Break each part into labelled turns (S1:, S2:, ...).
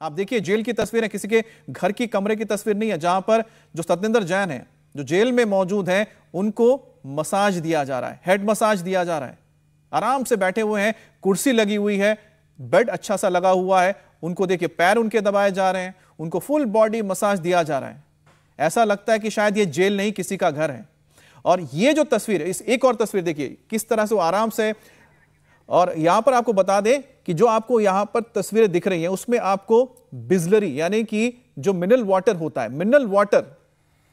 S1: आप देखिए जेल की तस्वीर है, किसी के घर की कमरे की तस्वीर नहीं है, जहां पर जो सत्येंद्र जैन है जो जेल में मौजूद हैं उनको मसाज दिया जा रहा है, हेड मसाज दिया जा रहा है। आराम से बैठे हुए हैं, कुर्सी लगी हुई है, बेड अच्छा सा लगा हुआ है, उनको देखिए पैर उनके दबाए जा रहे हैं, उनको फुल बॉडी मसाज दिया जा रहा है। ऐसा लगता है कि शायद ये जेल नहीं किसी का घर है। और ये जो तस्वीर है, इस एक और तस्वीर देखिए किस तरह से वो आराम से, और यहां पर आपको बता दें कि जो आपको यहां पर तस्वीरें दिख रही हैं उसमें आपको बिस्लरी यानी कि जो मिनरल वाटर होता है, मिनरल वाटर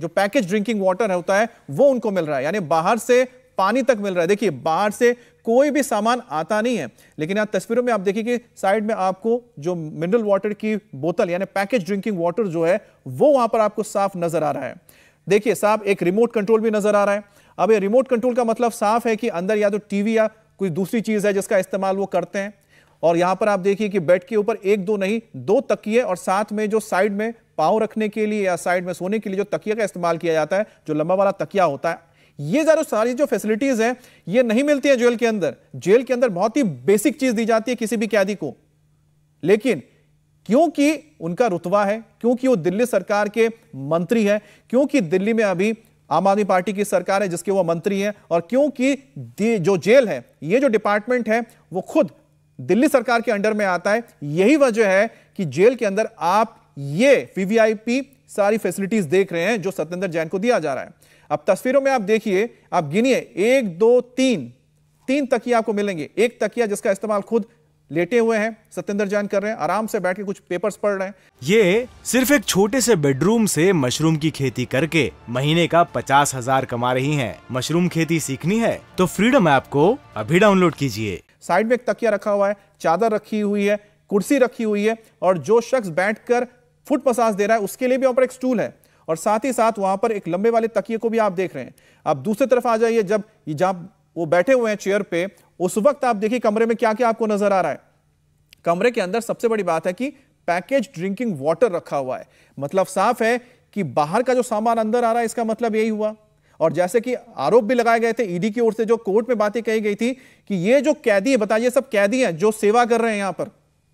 S1: जो पैकेज ड्रिंकिंग वाटर होता है वो उनको मिल रहा है, यानी बाहर से पानी तक मिल रहा है। देखिए बाहर से कोई भी सामान आता नहीं है, लेकिन यहां तस्वीरों में आप देखिए कि साइड में आपको जो मिनरल वाटर की बोतल यानी पैकेज ड्रिंकिंग वाटर जो है वो वहां पर आपको साफ नजर आ रहा है। देखिए साफ एक रिमोट कंट्रोल भी नजर आ रहा है। अब ये रिमोट कंट्रोल का मतलब साफ है कि अंदर या तो टीवी या कोई दूसरी चीज है जिसका इस्तेमाल वो करते हैं। और यहां पर आप देखिए कि बेड के ऊपर एक दो नहीं दो तकिए, और साथ में जो साइड में पांव रखने के लिए या साइड में सोने के लिए जो तकिया का इस्तेमाल किया जाता है, जो लंबा वाला तकिया होता है, ये सारी जो फैसिलिटीज हैं ये नहीं मिलती है जेल के अंदर। जेल के अंदर बहुत ही बेसिक चीज दी जाती है किसी भी कैदी को, लेकिन क्योंकि उनका रुतबा है, क्योंकि वो दिल्ली सरकार के मंत्री है, क्योंकि दिल्ली में अभी आम आदमी पार्टी की सरकार है जिसके वो मंत्री हैं, और क्योंकि जो जेल है, ये जो डिपार्टमेंट है वो खुद दिल्ली सरकार के अंडर में आता है, यही वजह है कि जेल के अंदर आप ये वीवीआईपी सारी फैसिलिटीज देख रहे हैं जो सत्येंद्र जैन को दिया जा रहा है। अब तस्वीरों में आप देखिए, आप गिनिए, 1 2 3 तकिया आपको मिलेंगे। एक तकिया जिसका इस्तेमाल खुद लेटे हुए हैं सत्येंद्र जैन कर रहे हैं, आराम से बैठ के कुछ पेपर्स पढ़ रहे हैं।
S2: ये सिर्फ एक छोटे से बेडरूम से मशरूम की खेती करके महीने का 50,000 कमा रही हैं। मशरूम खेती सीखनी है तो फ्रीडम ऐप को अभी डाउनलोड कीजिए।
S1: साइड में एक तकिया रखा हुआ है, चादर रखी हुई है, कुर्सी रखी हुई है, और जो शख्स बैठकर फुट मसाज दे रहा है उसके लिए भी वहां पर एक स्टूल है, और साथ ही साथ वहां पर एक लंबे वाले तकिए को भी आप देख रहे हैं। आप दूसरी तरफ आ जाइए, जब वो बैठे हुए हैं चेयर पे, उस वक्त आप देखिए कमरे में क्या क्या आपको नजर आ रहा है। कमरे के अंदर सबसे बड़ी बात है कि पैकेज ड्रिंकिंग वाटर रखा हुआ है, मतलब साफ है कि बाहर का जो सामान अंदर आ रहा है, इसका मतलब यही हुआ। और जैसे कि आरोप भी लगाए गए थे ईडी की ओर से, जो कोर्ट में बातें कही गई थी कि ये जो कैदी है, बताइए सब कैदी हैं जो सेवा कर रहे हैं यहां पर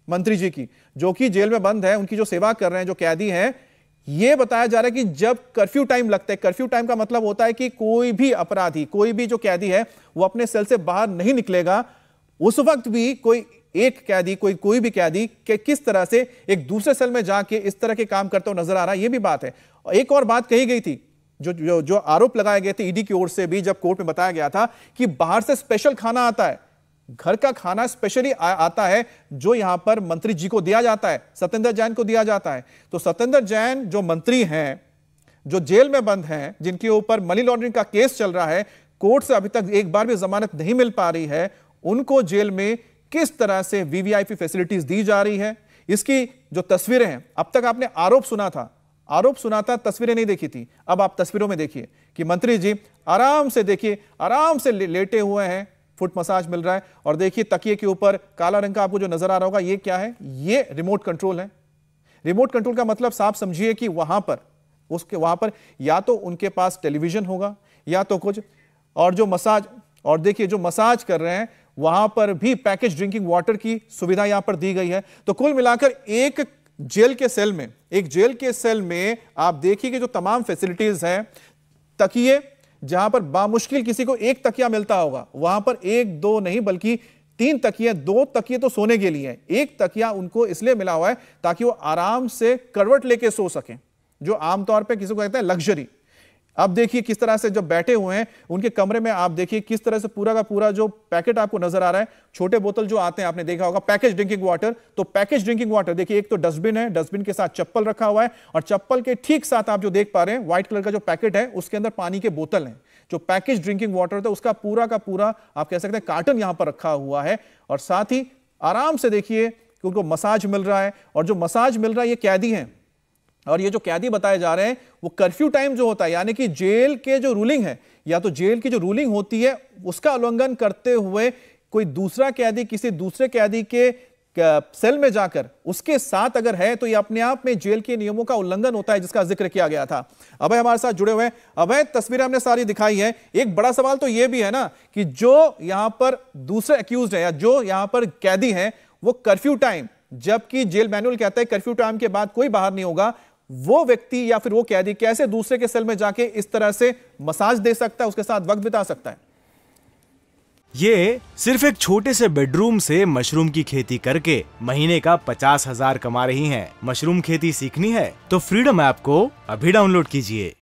S1: मंत्री जी की, जो कि जेल में बंद है, उनकी जो सेवा कर रहे हैं जो कैदी हैं, ये बताया जा रहा है कि जब कर्फ्यू टाइम लगता है, कर्फ्यू टाइम का मतलब होता है कि कोई भी अपराधी, कोई भी जो कैदी है वो अपने सेल से बाहर नहीं निकलेगा। उस वक्त भी कोई एक कैदी, कोई भी कैदी किस तरह से एक दूसरे सेल में जाके इस तरह के काम करते हुए नजर आ रहा है, ये भी बात है। एक और बात कही गई थी, जो आरोप लगाए गए थे ईडी की ओर से भी, जब कोर्ट में बताया गया था कि बाहर से स्पेशल खाना आता है, घर का खाना स्पेशली आता है जो यहां पर मंत्री जी को दिया जाता है, सत्येंद्र जैन को दिया जाता है। तो सत्येंद्र जैन जो मंत्री हैं, जो जेल में बंद हैं, जिनके ऊपर मनी लॉन्ड्रिंग का केस चल रहा है, कोर्ट से अभी तक एक बार भी जमानत नहीं मिल पा रही है, उनको जेल में किस तरह से वीवीआईपी फैसिलिटीज दी जा रही है, इसकी जो तस्वीरें हैं, अब तक आपने आरोप सुना था, तस्वीरें नहीं देखी थी। अब आप तस्वीरों में देखिए कि मंत्री जी आराम से, देखिए आराम से लेटे हुए हैं, फुट मसाज मिल रहा है, और देखिए तकिए के ऊपर काला रंग का आपको जो नजर आ रहा होगा, ये क्या है? ये रिमोट कंट्रोल है। रिमोट कंट्रोल का मतलब साफ समझिए कि वहां पर या तो उनके पास टेलीविजन होगा या तो कुछ, और देखिए जो मसाज कर रहे हैं वहां पर भी पैकेज ड्रिंकिंग वाटर की सुविधा यहां पर दी गई है। तो कुल मिलाकर एक जेल के सेल में आप देखिए कि जो तमाम फैसिलिटीज हैं, तकिए जहां पर बामुश्किल किसी को एक तकिया मिलता होगा, वहां पर 1 2 नहीं बल्कि 3 तकिए, 2 तकिए तो सोने के लिए, एक तकिया उनको इसलिए मिला हुआ है ताकि वो आराम से करवट लेके सो सकें, जो आमतौर पे किसी को कहते हैं लग्जरी। अब देखिए किस तरह से जब बैठे हुए हैं उनके कमरे में, आप देखिए किस तरह से पूरा का पूरा जो पैकेट आपको नजर आ रहा है, छोटे बोतल जो आते हैं आपने देखा होगा, पैकेज ड्रिंकिंग वाटर। तो पैकेज ड्रिंकिंग वाटर देखिए, एक तो डस्टबिन है, डस्टबिन के साथ चप्पल रखा हुआ है, और चप्पल के ठीक साथ आप जो देख पा रहे हैं व्हाइट कलर का जो पैकेट है, उसके अंदर पानी के बोतल है। जो पैकेज ड्रिंकिंग वाटर होता है उसका पूरा का पूरा आप कह सकते हैं कार्टन यहां पर रखा हुआ है, और साथ ही आराम से देखिए कि उनको मसाज मिल रहा है, और जो मसाज मिल रहा है ये कैदी हैं, और ये जो कैदी बताए जा रहे हैं वो कर्फ्यू टाइम जो होता है, यानी कि जेल के जो रूलिंग है, या तो जेल की जो रूलिंग होती है उसका उल्लंघन करते हुए कोई दूसरा कैदी किसी दूसरे कैदी के सेल में जाकर उसके साथ अगर है, तो ये अपने आप में जेल के नियमों का उल्लंघन होता है, जिसका जिक्र किया गया था। अभय हमारे साथ जुड़े हुए हैं। अभय, तस्वीरें हमने सारी दिखाई है, एक बड़ा सवाल तो ये भी है ना कि जो यहां पर दूसरे एक्यूज्ड है या जो यहां पर कैदी हैं, वो कर्फ्यू टाइम जबकि जेल मैनुअल कहता है कर्फ्यू टाइम के बाद कोई बाहर नहीं होगा। वो व्यक्ति या फिर वो कैदी कैसे दूसरे के सेल में जाके इस तरह से मसाज दे सकता है, उसके साथ वक्त बिता सकता है?
S2: ये सिर्फ एक छोटे से बेडरूम से मशरूम की खेती करके महीने का 50,000 कमा रही हैं। मशरूम खेती सीखनी है तो फ्रीडम ऐप को अभी डाउनलोड कीजिए।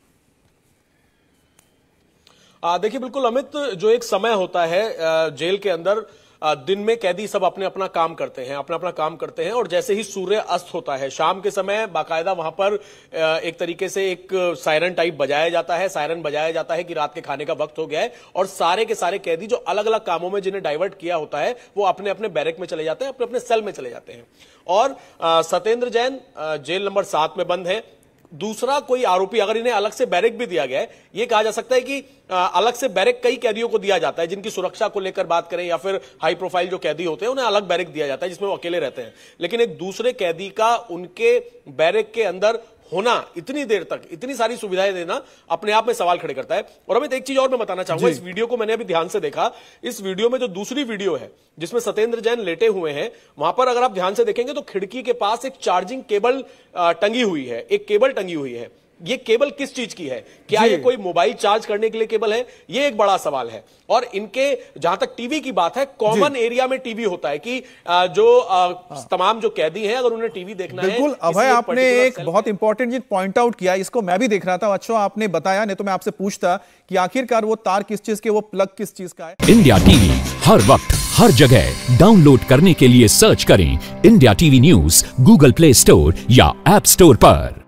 S3: देखिए बिल्कुल अमित, जो एक समय होता है जेल के अंदर, दिन में कैदी सब अपने अपना काम करते हैं, अपना अपना काम करते हैं, और जैसे ही सूर्य अस्त होता है शाम के समय बाकायदा वहां पर एक तरीके से एक सायरन टाइप बजाया जाता है, सायरन बजाया जाता है कि रात के खाने का वक्त हो गया है, और सारे के सारे कैदी जो अलग अलग कामों में जिन्हें डाइवर्ट किया होता है वो अपने अपने बैरक में चले जाते हैं, अपने अपने सेल में चले जाते हैं। और सत्येंद्र जैन जेल नंबर 7 में बंद है। दूसरा कोई आरोपी, अगर इन्हें अलग से बैरक भी दिया गया है, यह कहा जा सकता है कि अलग से बैरक कई कैदियों को दिया जाता है जिनकी सुरक्षा को लेकर बात करें, या फिर हाई प्रोफाइल जो कैदी होते हैं उन्हें अलग बैरक दिया जाता है जिसमें वो अकेले रहते हैं। लेकिन एक दूसरे कैदी का उनके बैरक के अंदर होना, इतनी देर तक इतनी सारी सुविधाएं देना अपने आप में सवाल खड़े करता है। और अमित, एक चीज और मैं बताना चाहूंगा, इस वीडियो को मैंने अभी ध्यान से देखा। इस वीडियो में जो दूसरी वीडियो है जिसमें सत्येंद्र जैन लेटे हुए हैं, वहां पर अगर आप ध्यान से देखेंगे तो खिड़की के पास एक चार्जिंग केबल टंगी हुई है, एक केबल टंगी हुई है। ये केबल किस चीज की है? क्या ये कोई मोबाइल चार्ज करने के लिए केबल है? ये एक बड़ा सवाल है। और इनके जहां तक टीवी की बात है, कॉमन एरिया में टीवी होता है कि तमाम जो कैदी हैं अगर उन्हें टीवी देखना है।
S1: बिल्कुल अभय, आपने एक बहुत इंपॉर्टेंट चीज पॉइंट आउट किया, इसको मैं भी देख रहा था। अच्छा आपने बताया, नहीं तो मैं आपसे पूछता कि आखिरकार वो तार किस चीज के, वो प्लग किस चीज का है।
S4: इंडिया टीवी हर वक्त हर जगह डाउनलोड करने के लिए सर्च करें India TV news Google play store या ऐप स्टोर पर।